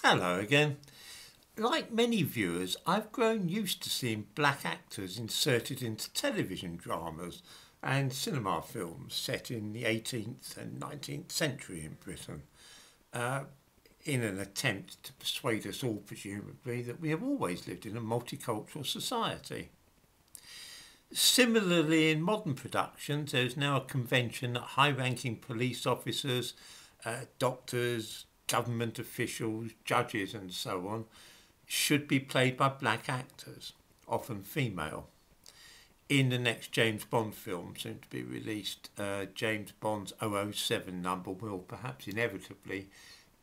Hello again. Like many viewers, I've grown used to seeing black actors inserted into television dramas and cinema films set in the 18th and 19th century in Britain, in an attempt to persuade us all, presumably, that we have always lived in a multicultural society. Similarly, in modern productions, there is now a convention that high-ranking police officers, doctors, government officials, judges and so on should be played by black actors, often female. In the next James Bond film, soon to be released, James Bond's 007 number will perhaps inevitably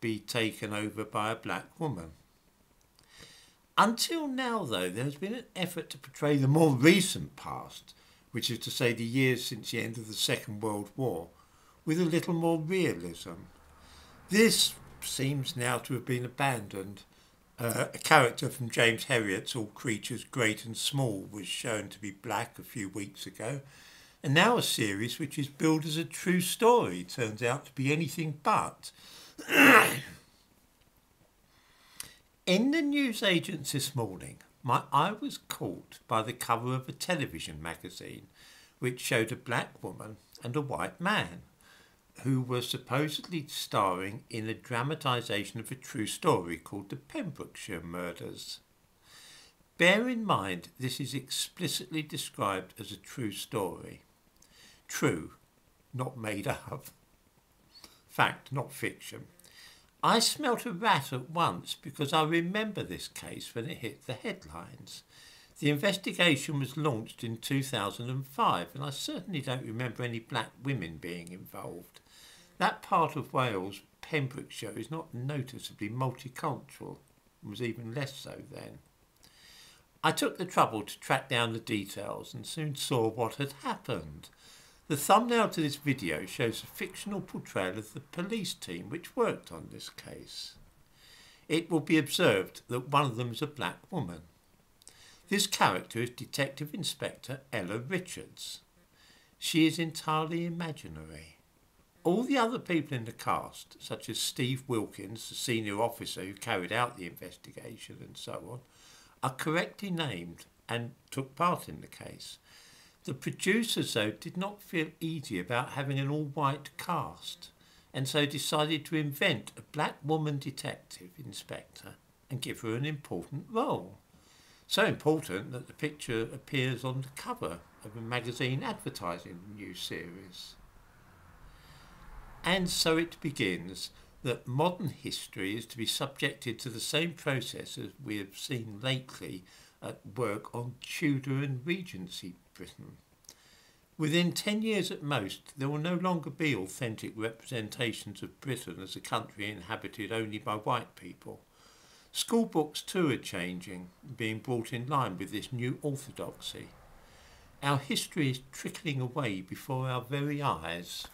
be taken over by a black woman. Until now, though, there has been an effort to portray the more recent past, which is to say the years since the end of the Second World War, with a little more realism. This seems now to have been abandoned. A character from James Herriot's All Creatures Great and Small was shown to be black a few weeks ago, and now a series which is billed as a true story turns out to be anything but. In the newsagents this morning, my eye was caught by the cover of a television magazine which showed a black woman and a white man who were supposedly starring in a dramatisation of a true story called the Pembrokeshire Murders. Bear in mind this is explicitly described as a true story. True, not made up. Fact, not fiction. I smelt a rat at once because I remember this case when it hit the headlines. The investigation was launched in 2005 and I certainly don't remember any black women being involved. That part of Wales, Pembrokeshire, is not noticeably multicultural, and was even less so then. I took the trouble to track down the details and soon saw what had happened. The thumbnail to this video shows a fictional portrayal of the police team which worked on this case. It will be observed that one of them is a black woman. This character is Detective Inspector Ella Richards. She is entirely imaginary. All the other people in the cast, such as Steve Wilkins, the senior officer who carried out the investigation and so on, are correctly named and took part in the case. The producers, though, did not feel easy about having an all-white cast and so decided to invent a black woman detective inspector and give her an important role. So important that the picture appears on the cover of a magazine advertising the new series. And so it begins that modern history is to be subjected to the same process as we have seen lately at work on Tudor and Regency Britain. Within 10 years at most, there will no longer be authentic representations of Britain as a country inhabited only by white people. School books too are changing, being brought in line with this new orthodoxy. Our history is trickling away before our very eyes.